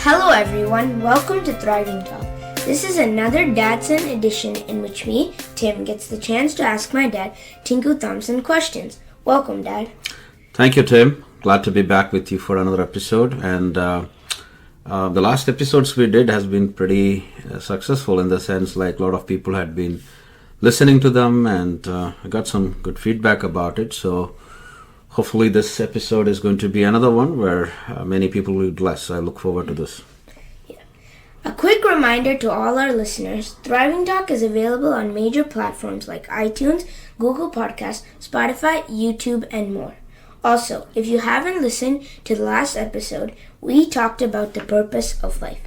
Hello everyone, welcome to Thriving Talk. This is another Dadson edition in which me, Tim, gets the chance to ask my dad, Tinku Thompson, questions. Welcome, Dad. Thank you, Tim. Glad to be back with you for another episode. And the last episodes we did has been pretty successful in the sense like a lot of people had been listening to them, and I got some good feedback about it. So hopefully this episode is going to be another one where many people will be blessed. I look forward to this. A quick reminder to all our listeners, Thriving Talk is available on major platforms like iTunes, Google Podcasts, Spotify, YouTube, and more. Also, if you haven't listened to the last episode, we talked about the purpose of life.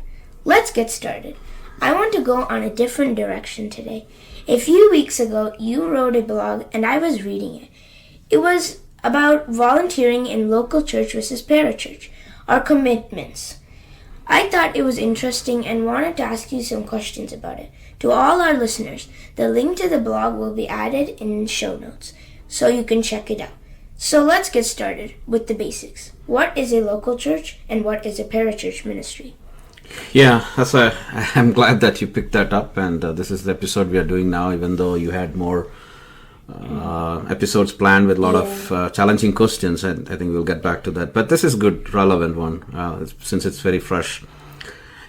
Let's get started. I want to go on a different direction today. A few weeks ago, you wrote a blog and I was reading it. It was about volunteering in local church versus parachurch, our commitments. I thought it was interesting and wanted to ask you some questions about it. To all our listeners, the link to the blog will be added in show notes, so you can check it out. So let's get started with the basics. What is a local church and what is a parachurch ministry? Yeah, I'm glad that you picked that up, and this is the episode we are doing now, even though you had more episodes planned with a lot of challenging questions, and I think we'll get back to that. But this is a good, relevant one since it's very fresh.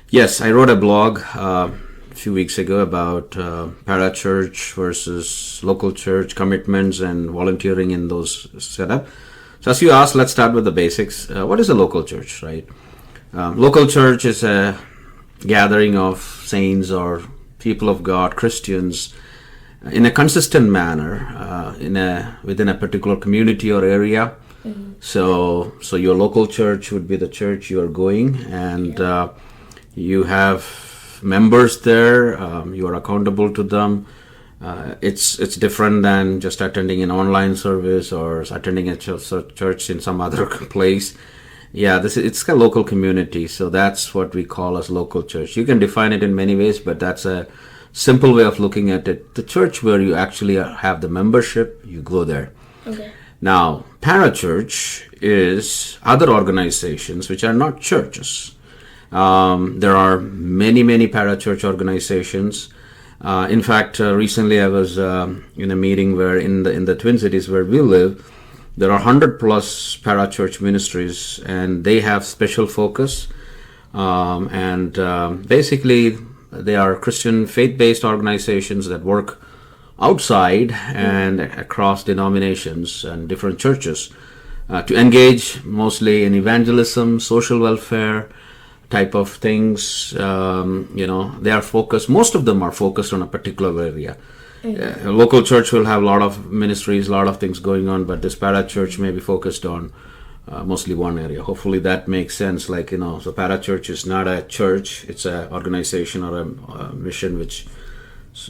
Yes, I wrote a blog a few weeks ago about parachurch versus local church commitments and volunteering in those setup. So as you asked, let's start with the basics. What is a local church, right? Local church is a gathering of saints or people of God, Christians, in a consistent manner within a particular community or area. Mm-hmm. So your local church would be the church you are going, and you have members there. You are accountable to them. It's different than just attending an online service or attending a church in some other place. Yeah, it's a local community, so that's what we call as local church. You can define it in many ways, but that's a simple way of looking at it. The church where you actually have the membership, you go there. Okay. Now, parachurch is other organizations which are not churches. There are many parachurch organizations. In fact, recently I was in a meeting where in the Twin Cities where we live, there are 100 plus parachurch ministries, and they have special focus. Basically, they are Christian faith-based organizations that work outside and across denominations and different churches to engage mostly in evangelism, social welfare type of things. They are focused. Most of them are focused on a particular area. A local church will have a lot of ministries, a lot of things going on, but this parachurch may be focused on mostly one area. Hopefully that makes sense. So parachurch is not a church, it's an organization or a mission which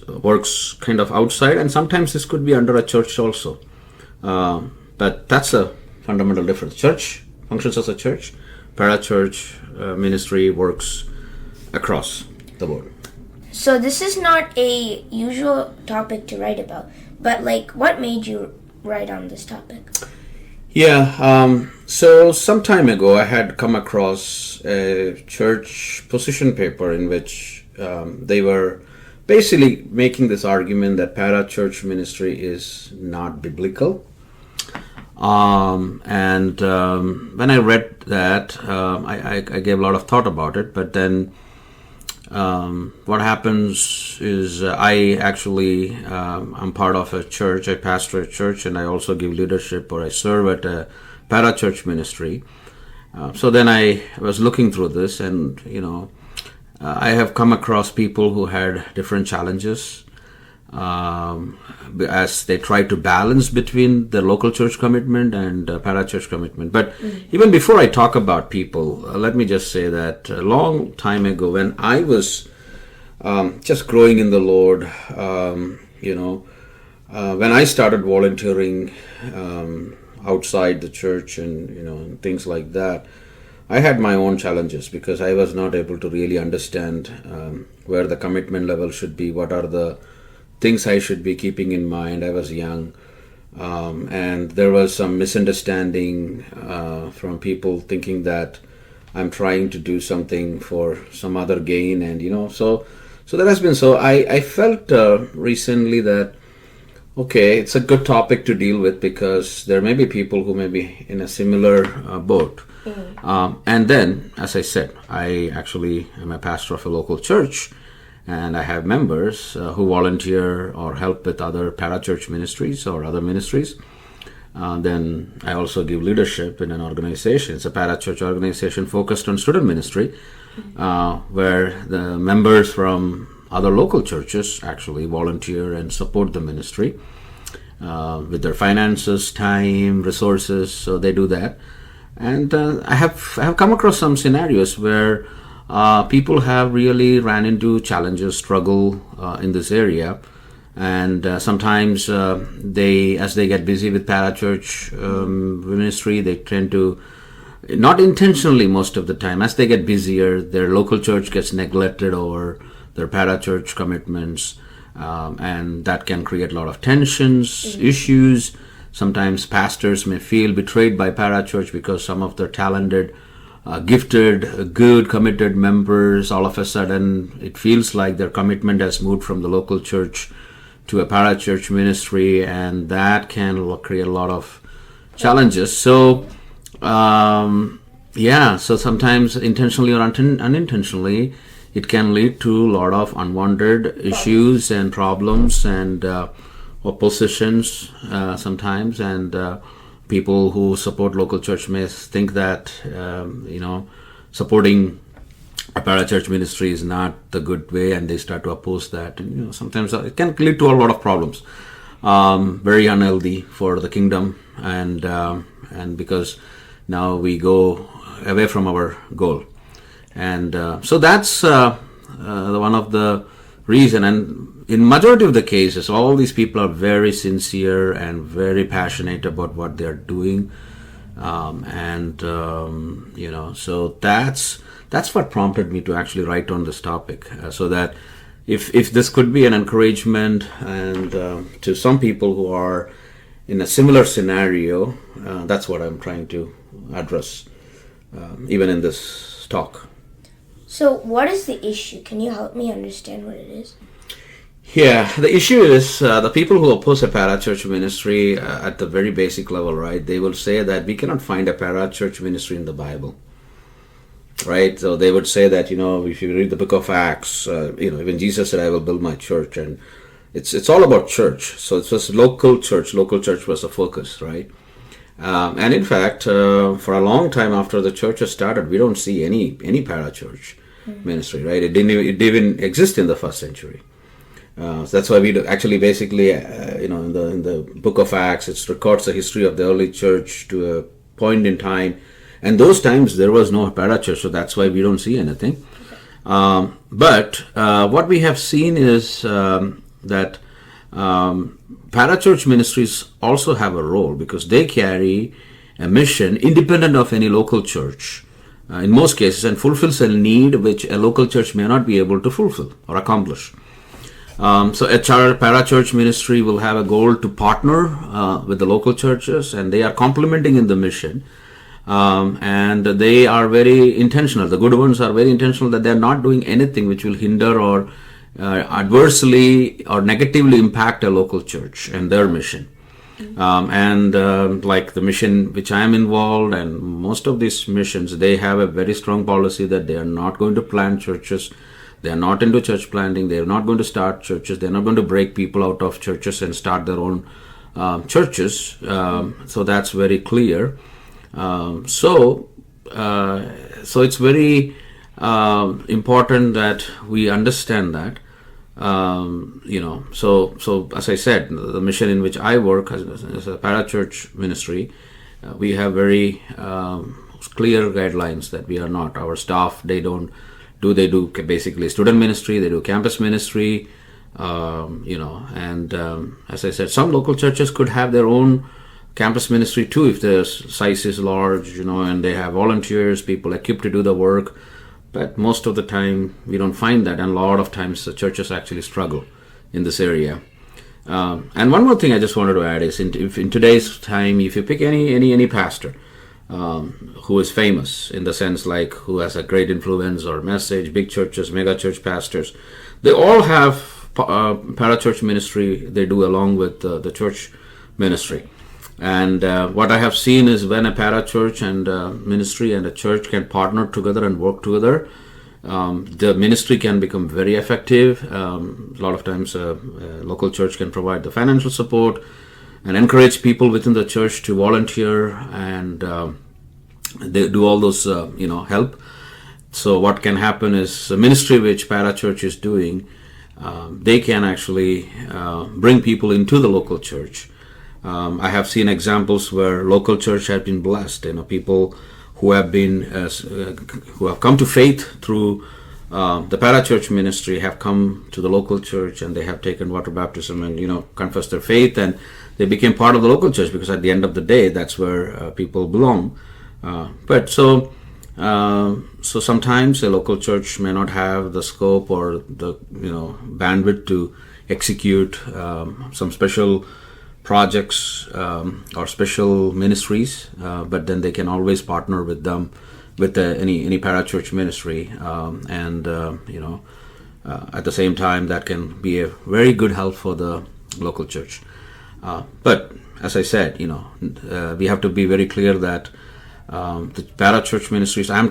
works kind of outside, and sometimes this could be under a church also. But that's a fundamental difference. Church functions as a church, parachurch ministry works across the board. So this is not a usual topic to write about, but what made you write on this topic? Yeah, so some time ago I had come across a church position paper in which they were basically making this argument that parachurch ministry is not biblical. When I read that, I gave a lot of thought about it, but then what happens is I'm part of a church. I pastor a church, and I also give leadership, or I serve at a parachurch ministry. So then I was looking through this, and I have come across people who had different challenges as they try to balance between the local church commitment and parachurch commitment. But even before I talk about people, let me just say that a long time ago, when I was just growing in the Lord, when I started volunteering outside the church and things like that, I had my own challenges because I was not able to really understand where the commitment level should be, what are the things I should be keeping in mind. I was young, and there was some misunderstanding from people thinking that I'm trying to do something for some other gain, and so that has been so. I felt recently that okay, it's a good topic to deal with because there may be people who may be in a similar boat. And then, as I said, I actually am a pastor of a local church, and I have members who volunteer or help with other parachurch ministries or other ministries. Then I also give leadership in an organization. It's a parachurch organization focused on student ministry, where the members from other local churches actually volunteer and support the ministry with their finances, time, resources. So they do that. And I have come across some scenarios where people have really ran into challenges, struggle in this area. And sometimes as they get busy with parachurch ministry, they tend to, not intentionally most of the time, as they get busier, their local church gets neglected over their parachurch commitments, and that can create a lot of tensions, issues. Sometimes pastors may feel betrayed by parachurch because some of their talented, gifted, good, committed members, all of a sudden it feels like their commitment has moved from the local church to a parachurch ministry, and that can create a lot of challenges. So so sometimes intentionally or unintentionally, it can lead to a lot of unwanted issues and problems and oppositions sometimes. And people who support local church may think that, supporting a parachurch ministry is not the good way, and they start to oppose that. And sometimes it can lead to a lot of problems. Very unhealthy for the kingdom, and because now we go away from our goal. And so that's one of the reason. And in majority of the cases, all these people are very sincere and very passionate about what they're doing. So that's what prompted me to actually write on this topic, so that if this could be an encouragement and to some people who are in a similar scenario, that's what I'm trying to address, even in this talk. So what is the issue? Can you help me understand what it is? Yeah, the issue is the people who oppose a parachurch ministry at the very basic level, right? They will say that we cannot find a parachurch ministry in the Bible, right? So they would say that, if you read the book of Acts, even Jesus said, I will build my church, and it's all about church. So it was local church. Local church was the focus, right? And in fact, for a long time after the church has started, we don't see any parachurch ministry, right? It didn't even exist in the first century. So that's why we actually basically, in the book of Acts, it records the history of the early church to a point in time. And those times there was no parachurch, so that's why we don't see anything. But what we have seen is that parachurch ministries also have a role, because they carry a mission independent of any local church in most cases, and fulfills a need which a local church may not be able to fulfill or accomplish. So a parachurch ministry will have a goal to partner with the local churches, and they are complementing in the mission. And they are very intentional. The good ones are very intentional that they are not doing anything which will hinder or adversely or negatively impact a local church and their mission. Like the mission which I am involved, and most of these missions, they have a very strong policy that they are not going to plant churches. They are not into church planting. They are not going to start churches. They are not going to break people out of churches and start their own churches. So that's very clear. So it's very important that we understand that. So as I said, the mission in which I work as a parachurch ministry, we have very clear guidelines that we are not. Our staff, they do basically student ministry, they do campus ministry, and as I said, some local churches could have their own campus ministry too if the size is large, and they have volunteers, people equipped to do the work. But most of the time, we don't find that, and a lot of times the churches actually struggle in this area. And one more thing I just wanted to add is, in today's time, if you pick any pastor, who is famous in the sense like who has a great influence or message, big churches, mega church pastors, they all have parachurch ministry they do along with the church ministry. And what I have seen is when a parachurch and ministry and a church can partner together and work together, the ministry can become very effective. A lot of times a local church can provide the financial support and encourage people within the church to volunteer and they do all those help. So what can happen is the ministry which Parachurch is doing, they can actually bring people into the local church. I have seen examples where local church have been blessed. People who have been who have come to faith through the Parachurch ministry have come to the local church and they have taken water baptism and confessed their faith, and they became part of the local church because at the end of the day that's where people belong. So sometimes a local church may not have the scope or the bandwidth to execute some special projects or special ministries, but then they can always partner with them with any parachurch ministry, at the same time that can be a very good help for the local church. But as I said, we have to be very clear that the parachurch ministries I'm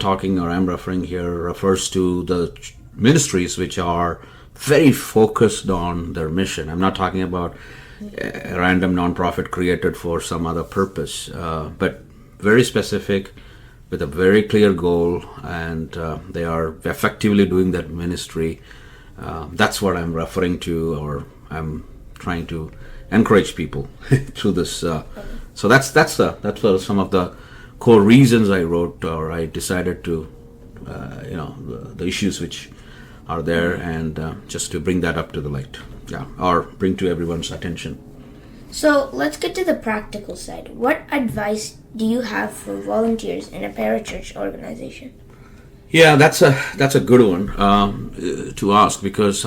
referring here refers to the ministries which are very focused on their mission. I'm not talking about a random nonprofit created for some other purpose, but very specific with a very clear goal, and they are effectively doing that ministry. That's what I'm referring to, or I'm trying to encourage people through this. So that's some of the core reasons I wrote, or I decided to, the issues which are there, and just to bring that up to the light, or bring to everyone's attention. So let's get to the practical side. What advice do you have for volunteers in a parachurch organization? Yeah, that's a good one to ask, because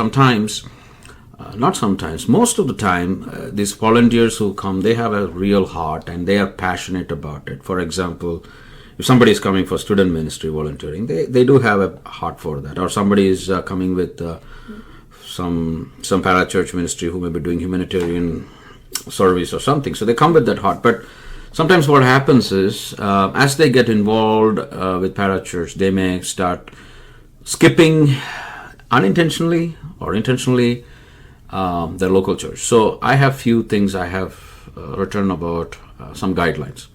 most of the time, these volunteers who come, they have a real heart and they are passionate about it. For example, if somebody is coming for student ministry volunteering, they do have a heart for that. Or somebody is coming with some parachurch ministry who may be doing humanitarian service or something. So they come with that heart. But sometimes what happens is, as they get involved with parachurch, they may start skipping unintentionally or intentionally their local church. So I have few things I have written about, some guidelines.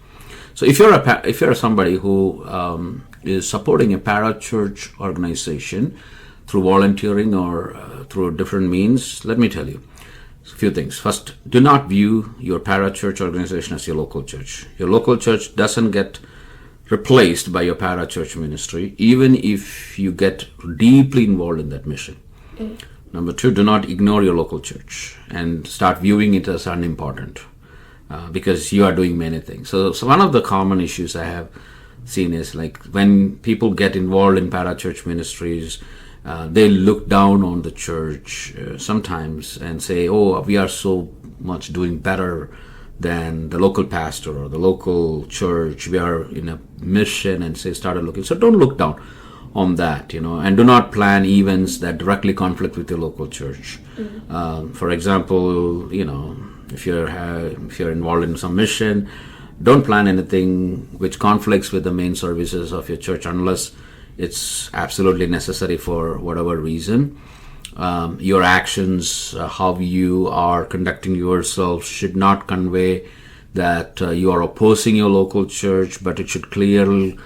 So if you're somebody who is supporting a parachurch organization through volunteering or through different means, let me tell you a few things. First, do not view your parachurch organization as your local church. Your local church doesn't get replaced by your parachurch ministry, even if you get deeply involved in that mission. Number two, do not ignore your local church and start viewing it as unimportant, because you are doing many things. So one of the common issues I have seen is like when people get involved in parachurch ministries, they look down on the church sometimes and say, oh, we are so much doing better than the local pastor or the local church. We are in a mission, and started looking. So don't look down on that, and do not plan events that directly conflict with your local church. For example, if you're involved in some mission, don't plan anything which conflicts with the main services of your church unless it's absolutely necessary for whatever reason. Your actions, how you are conducting yourself, should not convey that you are opposing your local church, but it should clearly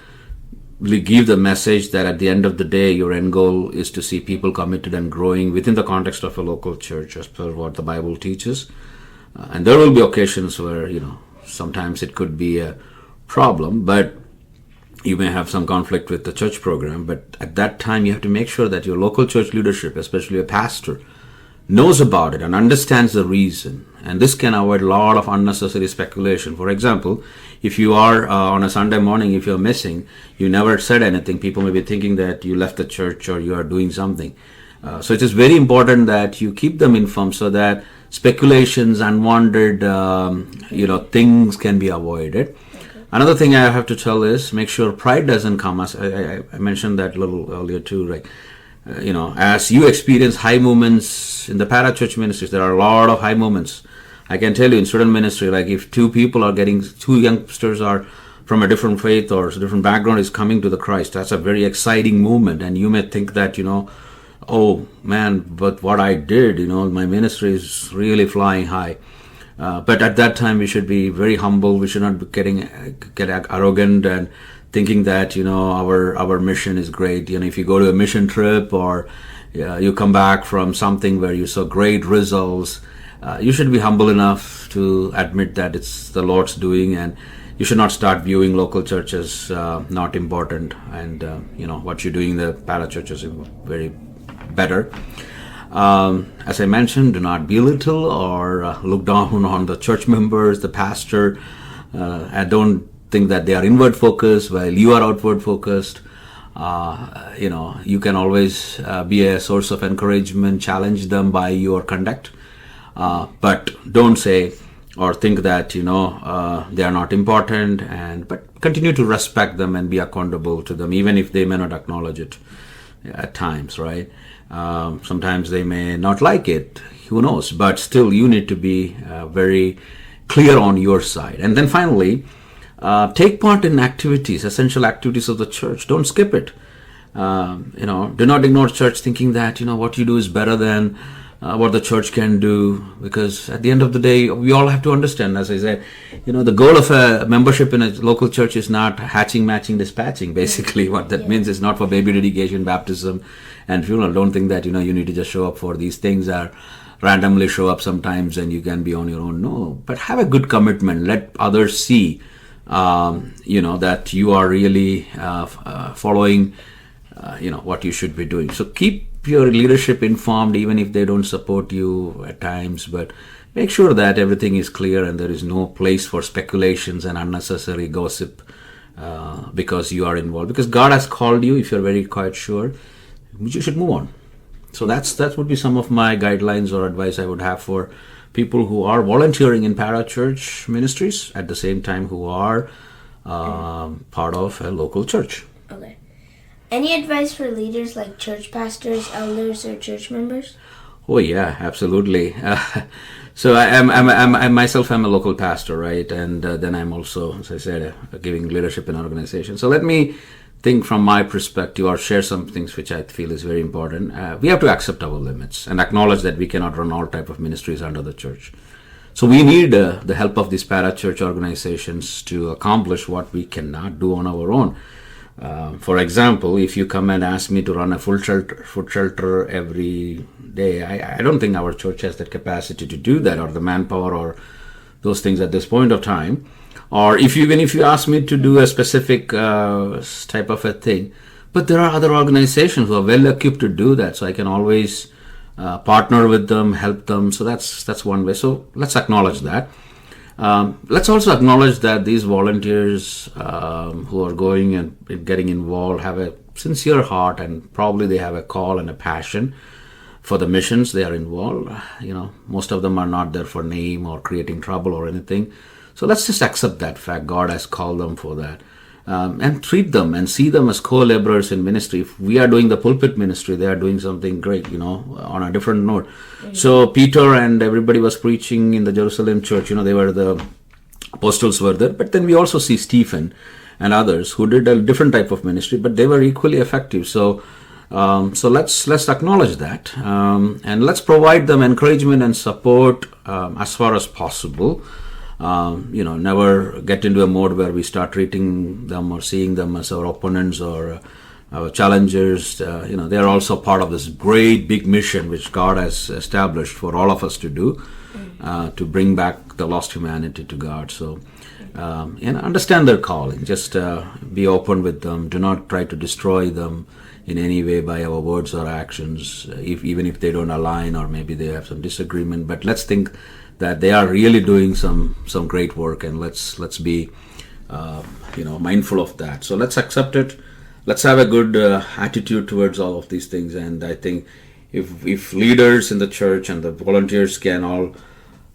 give the message that at the end of the day, your end goal is to see people committed and growing within the context of a local church, as per what the Bible teaches. And there will be occasions where, sometimes it could be a problem, but you may have some conflict with the church program. But at that time, you have to make sure that your local church leadership, especially a pastor, knows about it and understands the reason. And this can avoid a lot of unnecessary speculation. For example, if you are on a Sunday morning, if you're missing, you never said anything, people may be thinking that you left the church or you are doing something. So it is very important that you keep them informed so that speculations, unwanted, things can be avoided. Another thing I have to tell is make sure pride doesn't come. As I mentioned that a little earlier too, right? As you experience high moments in the Parachurch Ministries, there are a lot of high moments. I can tell you in student ministry, like if two youngsters are from a different faith or a different background is coming to the Christ, that's a very exciting movement. And you may think that, oh man, but what I did, my ministry is really flying high. But at that time, we should be very humble. We should not get arrogant and thinking that, our mission is great. If you go to a mission trip or you come back from something where you saw great results, you should be humble enough to admit that it's the Lord's doing, and you should not start viewing local churches not important, and what you're doing in the parachurch is very better. As I mentioned, do not belittle or look down on the church members, the pastor. I don't think that they are inward focused while you are outward focused. You can always be a source of encouragement, challenge them by your conduct. But don't say or think that, they are not important, but continue to respect them and be accountable to them, even if they may not acknowledge it at times, right? Sometimes they may not like it, who knows, but still you need to be very clear on your side. And then finally, take part in activities, essential activities of the church. Don't skip it. Do not ignore church thinking that, what you do is better than what the church can do, because at the end of the day, we all have to understand, as I said, the goal of a membership in a local church is not hatching, matching, dispatching. Basically, what that means is not for baby dedication, baptism, and funeral. Don't think that, you need to just show up for these things or randomly show up sometimes and you can be on your own. No, but have a good commitment. Let others see, that you are really following, what you should be doing. So keep your leadership informed, even if they don't support you at times, but make sure that everything is clear and there is no place for speculations and unnecessary gossip because you are involved. Because God has called you, if you're very quite sure, you should move on. So that would be some of my guidelines or advice I would have for people who are volunteering in Parachurch Ministries at the same time who are part of a local church. Okay. Any advice for leaders like church pastors, elders, or church members? Oh yeah, absolutely. So I myself am a local pastor, right? And then I'm also, as I said, giving leadership in organization. So let me think from my perspective or share some things which I feel is very important. We have to accept our limits and acknowledge that we cannot run all type of ministries under the church. So we need the help of these parachurch organizations to accomplish what we cannot do on our own. For example, if you come and ask me to run a food shelter every day, I don't think our church has that capacity to do that, or the manpower or those things at this point of time. Or even if you ask me to do a specific type of a thing, but there are other organizations who are well equipped to do that, so I can always partner with them, help them. So that's one way. So let's acknowledge that. Let's also acknowledge that these volunteers who are going and getting involved have a sincere heart, and probably they have a call and a passion for the missions they are involved. Most of them are not there for name or creating trouble or anything. So let's just accept that fact. God has called them for that. And treat them and see them as co-laborers in ministry. If we are doing the pulpit ministry, they are doing something great, on a different note. Mm-hmm. So Peter and everybody was preaching in the Jerusalem church, they were the apostles were there. But then we also see Stephen and others who did a different type of ministry, but they were equally effective. So let's acknowledge that. And let's provide them encouragement and support as far as possible. Never get into a mode where we start treating them or seeing them as our opponents or our challengers. They are also part of this great big mission which God has established for all of us to do, to bring back the lost humanity to God. So, understand their calling. Just be open with them. Do not try to destroy them in any way by our words or actions, even if they don't align or maybe they have some disagreement. But let's think that they are really doing some great work, and let's be mindful of that. So let's accept it. Let's have a good attitude towards all of these things. And I think if leaders in the church and the volunteers can all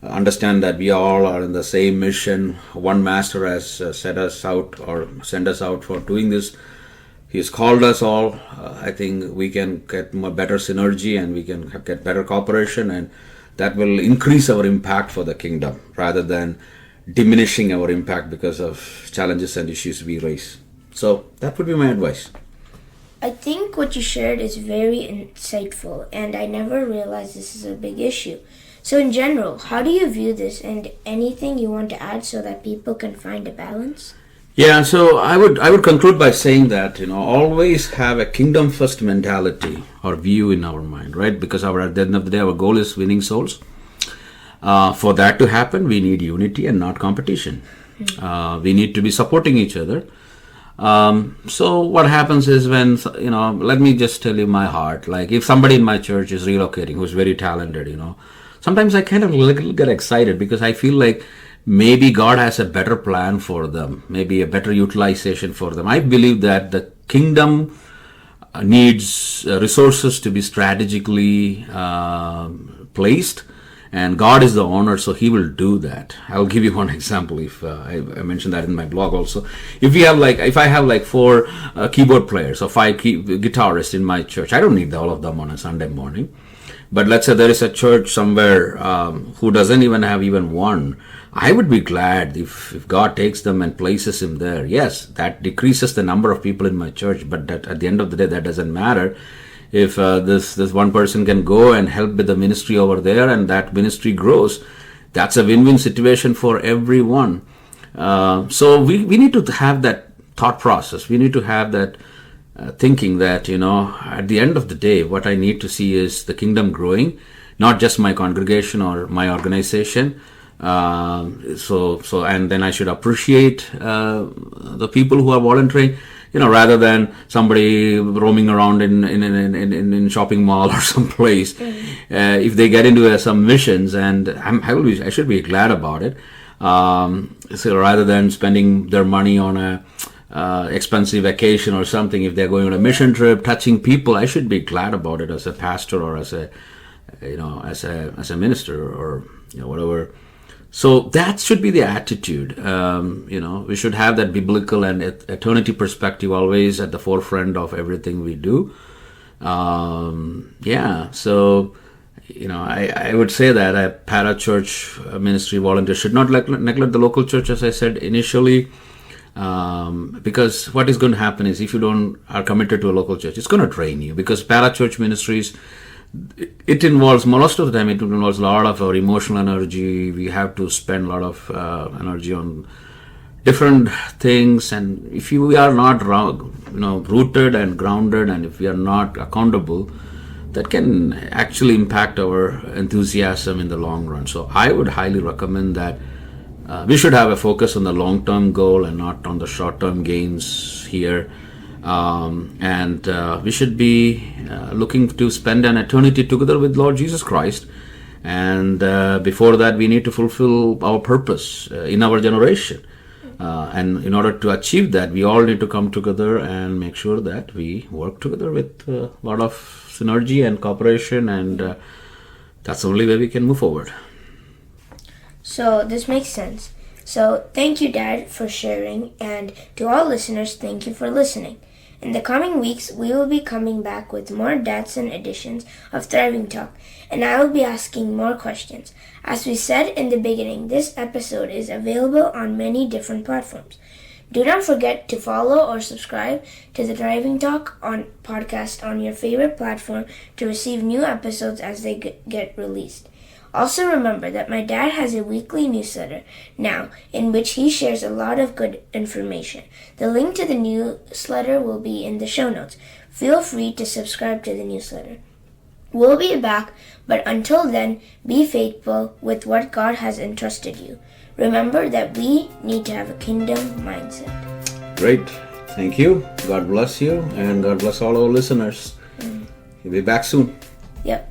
understand that we all are in the same mission. One master has set us out or sent us out for doing this. He's called us all. I think we can get better synergy and we can get better cooperation, and that will increase our impact for the kingdom rather than diminishing our impact because of challenges and issues we raise. So that would be my advice. I think what you shared is very insightful, and I never realized this is a big issue. So in general, how do you view this, and anything you want to add so that people can find a balance? Yeah, so I would conclude by saying that, always have a kingdom first mentality or view in our mind, right? Because at the end of the day, our goal is winning souls. For that to happen, we need unity and not competition. We need to be supporting each other. So what happens is when, let me just tell you my heart. Like if somebody in my church is relocating who's very talented, sometimes I kind of get excited because I feel like maybe God has a better plan for them, maybe a better utilization for them. I believe that the kingdom needs resources to be strategically placed, and God is the owner, so He will do that. I'll give you one example. If I mentioned that in my blog also. If I have 4 keyboard players or 5 guitarists in my church, I don't need all of them on a Sunday morning. But let's say there is a church somewhere who doesn't even have even one. I would be glad if God takes them and places him there. Yes, that decreases the number of people in my church, but that at the end of the day, that doesn't matter. If this one person can go and help with the ministry over there and that ministry grows, that's a win-win situation for everyone. So we need to have that thought process. We need to have that thinking that, at the end of the day, what I need to see is the kingdom growing, not just my congregation or my organization. And then I should appreciate the people who are volunteering, rather than somebody roaming around in shopping mall or someplace. If they get into some missions, and I should be glad about it. So rather than spending their money on a expensive vacation or something, if they're going on a mission trip, touching people, I should be glad about it as a pastor or as a minister or whatever. So that should be the attitude. We should have that biblical and eternity perspective always at the forefront of everything we do. So I would say that a Parachurch Ministry volunteer should not neglect the local church, as I said initially. Because what is going to happen is if you are committed to a local church, it's going to drain you, because Parachurch Ministries, it involves, most of the time, it involves a lot of our emotional energy. We have to spend a lot of energy on different things, and if we are not rooted and grounded, and if we are not accountable, that can actually impact our enthusiasm in the long run. So I would highly recommend that we should have a focus on the long-term goal and not on the short-term gains here. We should be looking to spend an eternity together with Lord Jesus Christ. And before that, we need to fulfill our purpose in our generation. And in order to achieve that, we all need to come together and make sure that we work together with a lot of synergy and cooperation. And that's the only way we can move forward. So this makes sense. So thank you, Dad, for sharing, and to all listeners, thank you for listening. In the coming weeks, we will be coming back with more Dadson editions of Thriving Talk, and I will be asking more questions. As we said in the beginning, this episode is available on many different platforms. Do not forget to follow or subscribe to the Thriving Talk podcast on your favorite platform to receive new episodes as they get released. Also remember that my dad has a weekly newsletter now in which he shares a lot of good information. The link to the newsletter will be in the show notes. Feel free to subscribe to the newsletter. We'll be back, but until then, be faithful with what God has entrusted you. Remember that we need to have a kingdom mindset. Great. Thank you. God bless you, and God bless all our listeners. We'll be back soon. Yep.